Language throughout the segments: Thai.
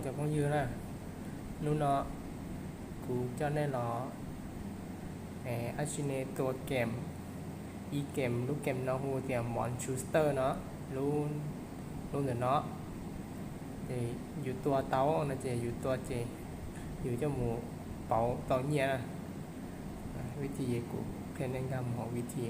จะพ้องยืนนะนู้นเนาะกูเจ้าแน่นออาชิเนตัวเกมอีเกมลูกเกมเนาะฮูเตียมมอนชูสเตอร์เนาะรู้เนาะthì อยู่ตัวเต้านะเจอยู่ตัวเจอยู่เจ้าหมูเป๋าเต่าเนี่ยนะวิธีกูเพียงแนะนำของวิธี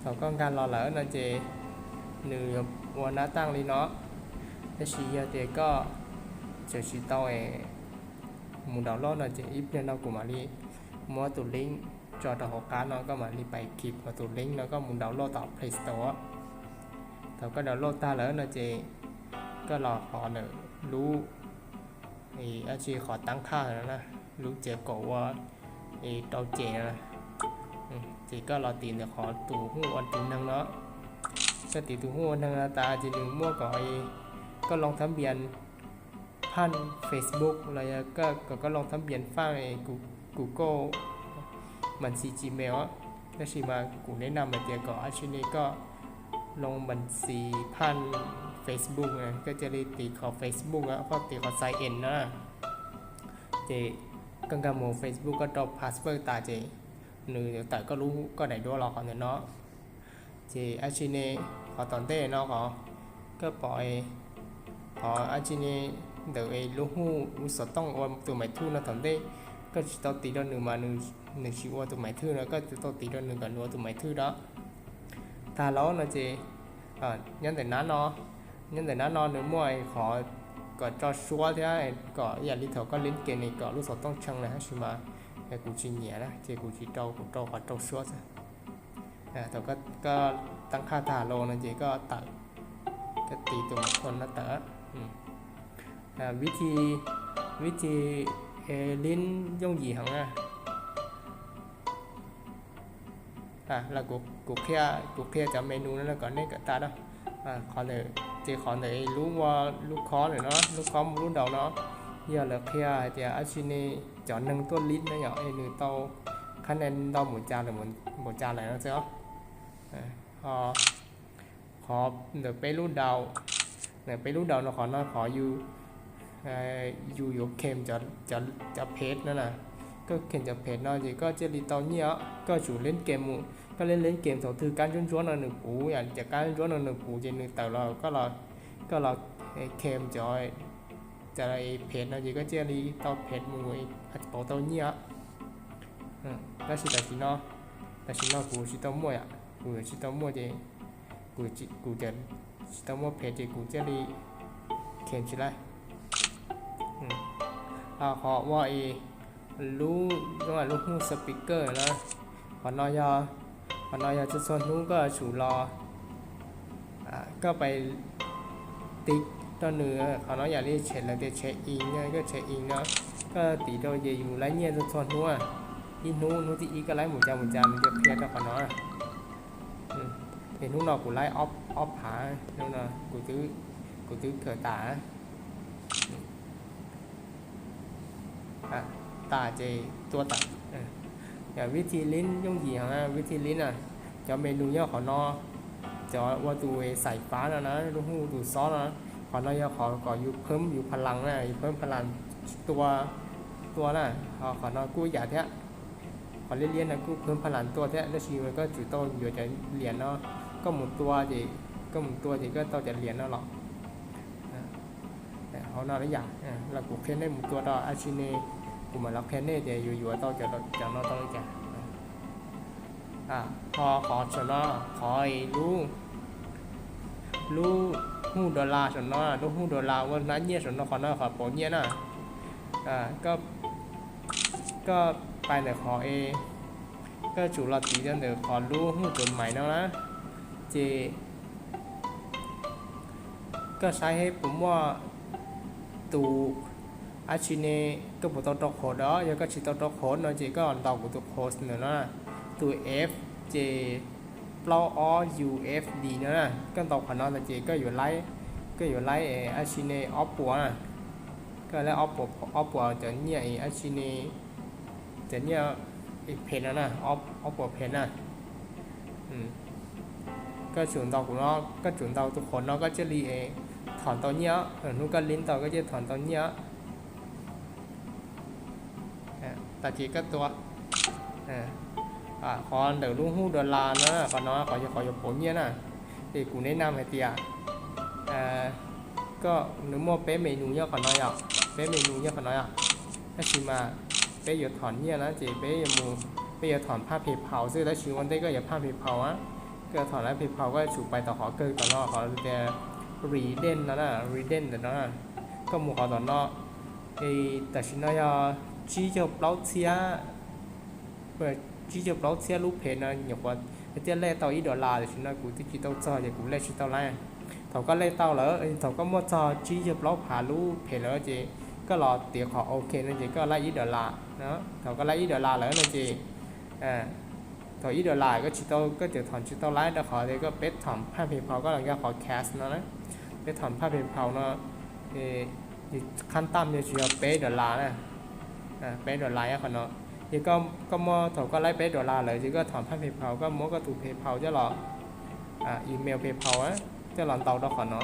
sau con gan lo lỡ nó chỉ nửaวันน้าตั้งเลยเนาะแต่ชีเจก็จะชีเต้ามุนดาวล้อnó chỉ ít nên nó cũng mà đi mua tủ link cho tàu cá nó có mà đi bài kịp và tủ link nó cóมุนดาวล้อต่อ Play Store เขาก็ดาวน์โหลดตาแล้วนะเจก็รอขอหนึ่งรู้อาชีขอตั้งค่าแล้วนะรู้เจโกว่าเต้าเจนะthì có là tiền được họ tủ hoàn tiền năng đó cái tiền tủ hoàn năng là ta chỉ đừng mua có lòng thám biển pan Facebook là có lòng thám biển pha này Google mình xì Gmail á cái gì mà cũng đến nằm mà tiền có trên đây có lòng mình xì pan Facebook này cái chỉ đi tiền họ Facebook á có tiền họ sign in đó thì cần cả một Facebook có đọc password ta chỉ nữ tại cóรู้ก็ได้ด้วยหรอกเนี่ยเนาะที่อาชีเน่ขอตอนเต้เนาะก็ปล่อยขออาชีเน่เดี๋ยวรู้รู้สต้องว่าตัวใหม่ทุ่นนะตอนเต้ก็จะต้องตีด้านหนึ่งมาหนึ่งชิวตัวใหม่ทุ่นแล้วก็จะต้องตีด้านหนึ่งกับนัวตัวใหม่ทุ่นđóถ้าแล้วนะจีnhânแต่นั้นเนาะnhânแต่นั้นเนาะหนึ่งมวยขอก็choชัวร์ที่ก็อย่าลิเถอะก็ลิ้นเกณฑ์นี่ก็รู้สต้องช่างเลยฮะใช่ไหมกูchỉ nhẹ đó, chỉกูchỉ trâu hoặc trâu suốt thôi có tăngค่าthả lô này chỉ có tạo cái tỷ tụ một con nó tởวิธีลิ้นย่องgì hả là cuộc kia cho menu nó là có nên cả ta đâu khó để chỉ khó để lúc khó này nó lúc khó một lúc đầu nó giờ là kia thì Achine chọn nâng tuôn lít nó nhỏ nửa tàu khả năng đau một cha này nó sẽ khó được bé lúc đầu này bé lúc đầu nó khóอยู่เข็มจะเพจนั่นน่ะก็เข็มจะเพจเนาะchỉ có chơi đi tàu nhớ có chủ lênเกมก็เล่นเกมสองถือการจ้วนๆหนึ่งปูอย่างจากการจ้วนๆหนึ่งปูจะหนึ่งแต่เราก็เราเข็มจอยจะอะไรเพจนะจีก็เจอรีเตาเพจมืออาจจะเป่าเตาเนี้ยแล้วแต่ชิโน่กูชิโต้มั่วกูชิโต้มั่วจีกูจะชิโต้มั่วเพจจีกูเจอรีเขียนชิไลขอว่ารู้ต้องรู้หูสปีกเกอร์นะขอนอยจะส่วนนู้นก็ฉูรอก็ไปติ๊กตอนเนื้อเขาnóiอย่าเรียกเช็ดแล้วจะเช็คอินเนี่ยก็เช็คอินเนาะก็ตีโดยอยู่ไรเนี่ยจะส่วนนู้นอีนู้ที่อีก็ไล่หมูจานมันจะเพี้ยนกับเขาเนาะเห็นนู้นเรากูไล่ออฟหานู้นนะกูตื้อเกิดตาเจตัวตัดอย่างวิธีลิ้นย่องหยีฮะวิธีลิ้นจะเมนูเนี่ยเขาเนาะจะว่าตัวใส่ฟ้าแล้วนะลูกหูตัวซอสนะขอเราขออยู่เพิ่มอยู่พลังนะเพิ่มพลังตัวน่ะขอเรากู้อย่าเท่าขอเรียนนะกู้เพิ่มพลังตัวเท่าแล้วชีมันก็จุดโตอยู่จะเรียนเนาะก็หมุนตัวจีก็ต้องจะเรียนแล้วหรอกเขาน่าได้อย่างเรากูเพ้นได้หมุนตัวต่ออาชิเน่กูมาเราเพ้นได้จะอยู่ต้องจะนอต้องจะพอขอชนะขอรู้หูดอลลาร์ชนนะรู้หูดอลลาร์วันนั้นเนี่ยชนนะขอนะขอปนเนี่ยนะก็ไปแต่ขอก็chủ là tí cho đểขอรู้หูจนใหม่แล้วนะก็ใช้ให้ผมว่าตูอาชิเน่ก็บุตรตกโคดแล้วก็ชิตตกโคดเนาะจีก็อ่อนต่อบุตรโคดเนาะตัว F J เปล่า U F D เนาะก็ตกขนาดจีก็อยู่ไล่อาชิเน่ออฟปัวนะก็แล้วออฟปัวจะเนี่ยอาชิเน่จะเนี่ย อีกเพนนะออฟบวกเพนนะก็จุนตอของnóก็จุนตอทุกคนnóก็จะรีเอถอนตอนเนี้ยนู้นก็ลิ้นต่อก็จะถอนตอนเนี้ยแต่จีก็ตัวcòn đều luôn hú đờ là nó còn nó khỏi bổ nhiên à thì cũng nên làm hay tiệt có nếu mua bé mì nụ nhá còn nói à bé mì nụ nhá còn nói à cái gì mà bé giờ thọn nhiên đó chỉ bé giờ mù bây giờ thọnผ้า ผิวเผา ซึ่งแล้วชีวันนี้ก็อย่าผ้า ผิวเผาอ่ะก็ถอนแล้ว ผิวเผา ก็ฉุกไปต่อขอเกิดก่อนเนาะขอแต่รีเดนนะรีเดนแต่เนาะก็หมู่ขอต่อเนาะแต่ชิ้นน้อยจีจะเปล่าเสียเปิดchỉ cho bảo xe lúc hè nó nhiều quá cái lẽ tàu $1 thì nó cũng chỉ tàu cho thì cũng lẽ chỉ tàu lại thầu có lẽ tàu lỡ thầu có mua cho chỉ cho bảo hà lúc hè lỡ chị có lọ tiền họ ok nên chị có lấy $1 đó thầu có lấy $1 lỡ nên chị thầu $1ก็chỉ tàuก็จะถอนchỉ tàu lái đó họ thì có betถอนผ้า ผิวเผา ก็หลังจากขอ cash เนาะนะbetถอนผ้า ผิวเผา เนาะขั้นต่ำเนี่ยchỉ $1นะbet $อ่ะเขาเนาะthì có mua thầu có lấy bé $1 lại chỉ có thọnผ้า PayPal ก็mua có tụ PayPal cho lọ email PayPal á cho lọ tàu đó khỏi nó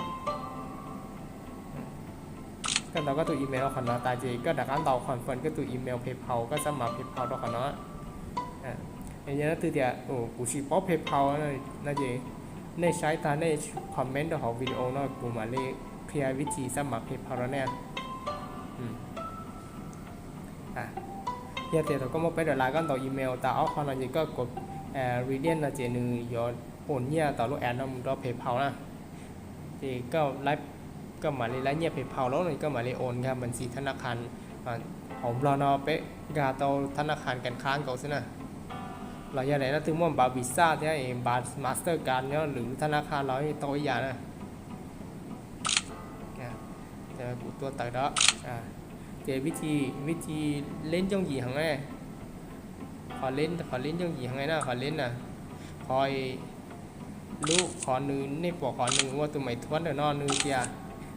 cái tàu có tụ email đó khỏi nó tại vì có đặt án tàu khoản phần cái tụ email PayPal có sắm mà PayPal đó khỏi nó thì nhớ từ thì cũng chỉ có PayPal là gìในใช้ตาในคอมเมนต์ของวิดีโอเนาะกูมาเลยเคลียร์วิธีสมัคร PayPal แล้วเนี่ยhiện thì tôi có một cái là con tàu email tạo hoặc là gì có cột reading là chỉ nư do ổn nha tạo lúc ad nó do PayPal nè thì có lấy có mà lấy nhẹ PayPal đó thì có mà lấy ổn ra mình chỉธนาคารของเราเนาะเป๊ะกาตัวธนาคารการค้าเขาใช่ไหมเราอย่างไรนะถึงว่าบัตรวีซ่าที่ไอ้บัตรมาสเตอร์การ์ดเนี่ยหรือธนาคารเราไอ้ตัวอย่างนะจะตัวตัดđó vềวิธีเล่นtrong gì hằng ngày họ lên trong gì hằng ngày nào họ lên nèคอยรู้ขอนึงนี่บอกขอนึงว่าตัวใหม่ทวนเดี๋ยวนอนนึงเสีย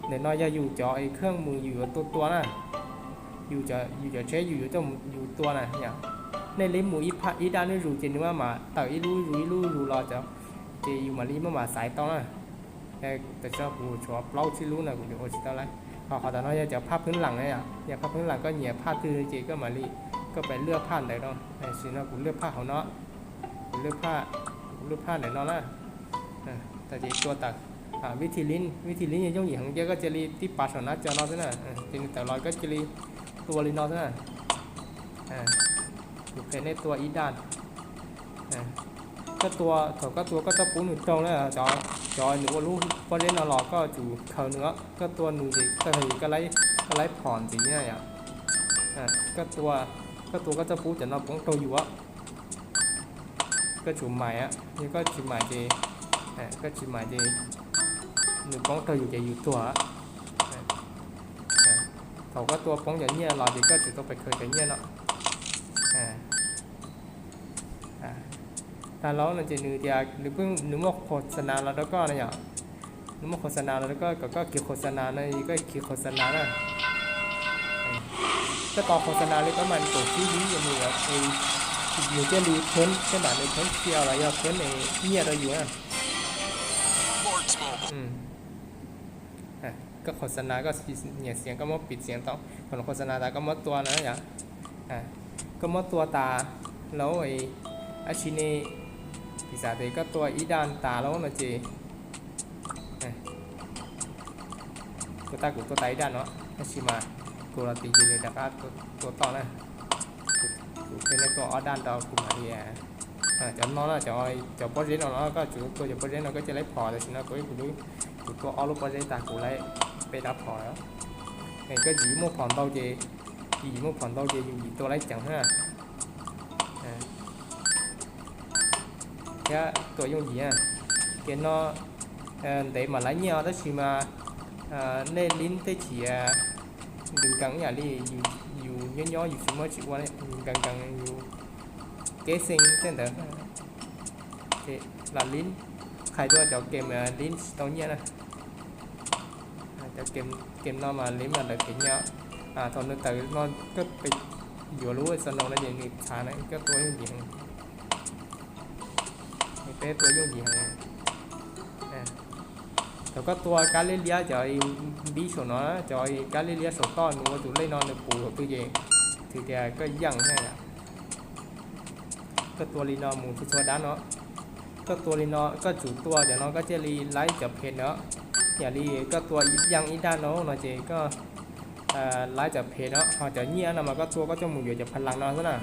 เดี๋ยวนอนจะอยู่จอไอ้เครื่องมืออยู่ตัวน่ะอยู่จะใช้อยู่ตัวน่ะเนี่ยในลิ้นหมูอีด้านนี่รู้จริงว่ามาแต่อีรู้รอจะอยู่มาลิ้นมาสายต้องน่ะแต่ชอบกูชอบเล่าที่รู้น่ะกูจะโอชิตอะไรพอเขาตอนนั้นจะภาพพื้นหลังเนี่ยอย่างภาพพื้นหลังก็เหยียบผ้าคือจีก็มาลีก็ไปเลือกผ้าไหนเนาะไอ้สินะกูเลือกผ้าของเนาะกูเลือกผ้าไหนเนาะนะแต่จีตัวตักวิธีลิ้นยังต้องหยิบของเยอะก็จะรีที่ปาสนัดจะนอนใช่ไหมทีนี้แต่ลอยก็จะรีตัวลิ้นนอนใช่ไหมดูเป็นในตัวอีด้านก็ตัวก็จะปูหนึ่งตรงเลยจอยหนูรู้พอเล่นเอาหลอกก็จู่เขาเนื้อก็ตัวหนูสิก็คือก็ไล่ผ่อนสิเนี่ยก็ตัวก็จะปูจะนอนป้องตัวอยู่อ่ะก็จู่ใหม่อ่ะนี่ก็จู่ใหม่ดีก็จู่ใหม่ดีหนูป้องตัวอยู่จะอยู่ตัวเขาก็ตัวป้องอย่างเนี้ยหลอกดีก็จู่ตัวไปเคยอย่างเนี้ยเนาะแต่แล้วนั่นจะนึกอยากหรือเพิ่งนึกว่าโฆษณาแล้วก็อะไรอย่างนึกว่าโฆษณาแล้วก็เกี่ยวโฆษณาในก็เกี่ยวโฆษณานะก็ต่อโฆษณาเลยก็มันตัวที่นี้อย่างนี้แบบอยู่จะรีเพ้นแค่แบบในเพ้นเที่ยวอะไรอย่างเพ้นในเนี่ยเราอยู่นะก็โฆษณาก็เนี่ยเสียงก็มดปิดเสียงต้องคนโฆษณาตาก็มดตัวนะอย่างก็มดตัวตาแล้วไอ้ชิ้นนี้ปีศาจก็ตัวอีด้านตาแล้วนะจีตัวตากูตัวตาอีด้านเนาะไอ้ชิมากูเราตีอยู่ในดักตัวต่อนะกูเป็นในตัวอ้อด้านต่อกูมาดีจะนอนแล้วจะปอดเรนเอาก็จุดตัวจะปอดเรนเราก็จะไล่พอแต่ชินะกูดูตัวอ้อลูกปอดเรนตากูไล่ไปรับพอแล้วไอ้ก็หยีมุกผ่อนเบาเจอยู่ตัวไล่จังฮะcáiตัวdùng gì à cái nó để mà lấy nhau đó thì mà nên lính tới chỉ đừng cắn nhà đi nhiều nhỏ dù mới chịu qua đấy gần nhiều kế sinh thế đó thì là lính khai tôi cho kèm lính tao nhé nè cho kèm nó mà lính mà được kiểu nhau thôi nó từ nó cứ bị อยู่รู้สนองแล้วอย่างนี้ชานะก็ตัวยุ่งยิ่งเป๊ะตัวยุ่งยิ่งแต่ก็ตัวการเลี้ยจะบีชnó choการเลี้ยสต้อนหนูตัวเล่นนอนในปูตัวเองถือแกก็ยั่งให้ก็ตัวลีนอหมูที่ตัวด้านเนาะก็ตัวลีนอก็จุดตัวเดี๋ยวน้องก็จะรีไลท์จับเพนเนาะอย่ารีก็ตัวยังอีด้านเนาะนะเจก็ไลท์จับเพนเนาะพอจะเงี้ยนะมันก็ตัวก็จะหมุนอยู่จะพลังเนาะซะนะ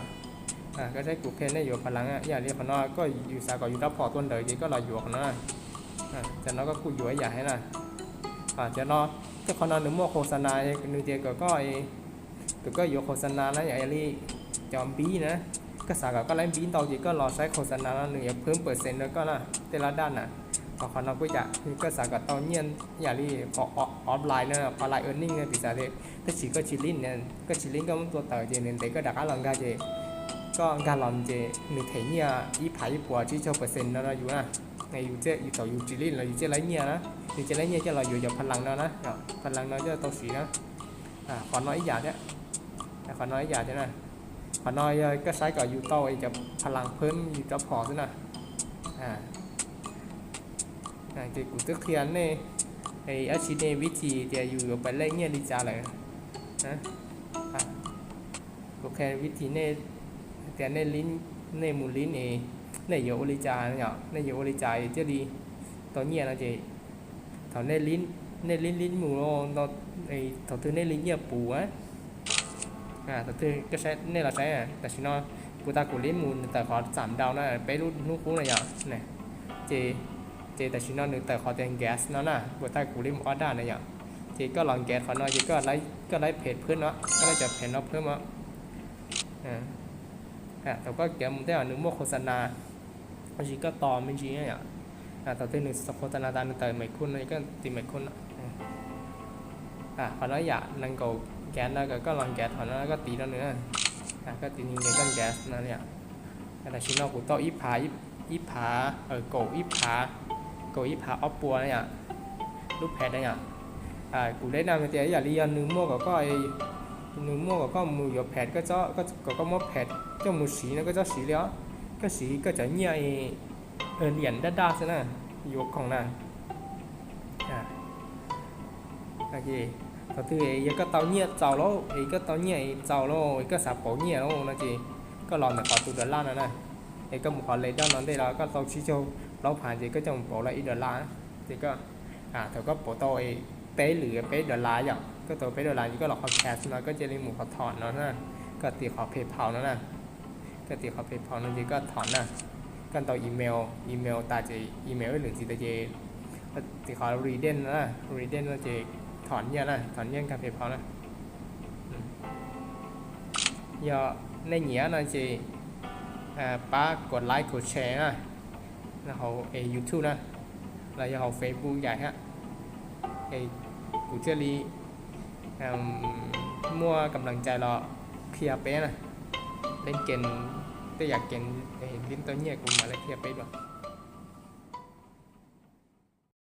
ก็ใช้กูเพนได้อยู่พลังอย่าเรียกเขาเนาะก็อยู่สายก็อยู่รับพอต้นเดย์ก็รออยู่เขาเนาะจะน้องก็กูอยู่ให้ใหญ่ให้นะจะน้องก็เขานอนหนึ่งมั่วโฆษณาหนึ่งเจก็อยู่โฆษณาแล้วอย่างรีจอมบีนะก็สาก็ไล่บินต่อจีก็รอใช้โฆษณาหนึ่งเพิ่มเปอร์เซ็นต์แล้วก็นะแต่ละด้านน่ะพอเขาเราก็จะก็สาก็ตอนเงียนอย่างนี้พอออฟไลน์นะพอไลน์เออร์เน็งเนี่ยปีศาจถ้าฉีก็ชิลินเนี่ยก็ชิลินก็มันตัวเต๋อเจเนี่ยแต่ก็ดักอะไรกันเจก็การลองเจหนึ่งเทียเนี่ยอีผายอีปัวที่เจ้าเปอร์เซ็นต์นั่นอยู่นะในอยู่เจอยู่ต่ออยู่ชิลินเราอยู่เจไรเนี่ยนะอยู่เจไรเนี่ยจะเราอยู่จากพลังนั่นนะพลังนั่นจะตัวสีนะขอน้อยอย่างเนี่ยขอน้อยอย่างเนี่ยนะขอน้อยก็ใช้กับยูโต้จะพลังเพิ่มอยู่จะพอซะนะthì cũng tức khiến này thì ở trên này vị trí thìอยู่ไปเล่นเนี่ยดีจ้าเลยนะโอเควิธีเนี่ยแต่ในลิ้นในมูลิ้นเองในอยู่อริจาเนี่ยในอยู่อริจาจะดีตอนเนี่ยนะจีถอนในลิ้นหมูเราไอ้ถอนในลิ้นเนี่ยปูáถอนก็ใช้เนี่ยlàใช้แต่ชิโน่ปูตากูลิ้นมูแต่ขอ3 ดาวนะไปรู้คู่เลยอย่างเนี่ยจีแต่ชิโน่หนึ่งแต่ขอเตียงแก๊สเนาะนะบนใต้กูริมออด้าเนี่ยอย่างจีก็ลองแก๊สขอหน่อยจีก็ไล่เพจเพื่อนเนาะก็เลยจะเพจเนาะเพิ่มเนาะแต่ก็แกมุมได้หนึ่งโมโฆษณาจีก็ต่อไม่จีเนี่ยแต่ที่หนึ่งโฆษณาตามแต่ไม่คุ้นเลยก็ตีไม่คุ้นขอหน่อยอยากนั่งกูแก๊สแล้วก็ลองแก๊สขอหน่อยก็ตีแล้วเนื้อก็ตีนี่เนี่ยก็แก๊สนั่นเนี่ยแต่ชิโน่กูต่ออีผาโกอีผาออฟปัวเนี่ยรูปแพทเนี่ยกูได้นำไปเจออย่างนี้นึงมั่วก็มือหยดแพทก็มั่วแพทเจ้ามือสีนั่นก็เจ้าสีแล้วก็สีก็จะเนี่ยเหรียญด้าซะนะหยดของน่ะโอเคก็คือก็เตาเนี่ยเจ้าแล้วก็เตาเนี่ยเจ้าแล้วก็สาปเนี่ยแล้วนะจีก็ลองแต่ขอตัวดอลลาร์นะก็một khoản lấy cho nó đây là các tàu chi châu lâu phản thì cái chồng bỏ lại ít đợt lá thì có thôi có bộ tôi bé lửa bé đợt lá vậy cái tôi bé đợt lá thì có lọc học cash nó có chơi lên một học thọn nó nè có tiền học PayPal nó nè cái tiền học PayPal nó chỉ có thọn nè cái tàu email ta chỉ email lượng gì ta chỉ thì họ redeem nó chỉ thọn nha nè thọn nha cái PayPal nè giờ nên nhớ nó chỉป้ากดไลค์กดแชร์นะแล้วเขาYouTube นะแล้วเขา Facebook ใหญ่ฮะกูเจอรีมั่วกำลังใจเราเคลียร์เป๊ะนะเล่นเกมแต่อยากเกมลิ้นตัวเนี้ยกูมาแล้วเคลียร์เป๊ะด้วย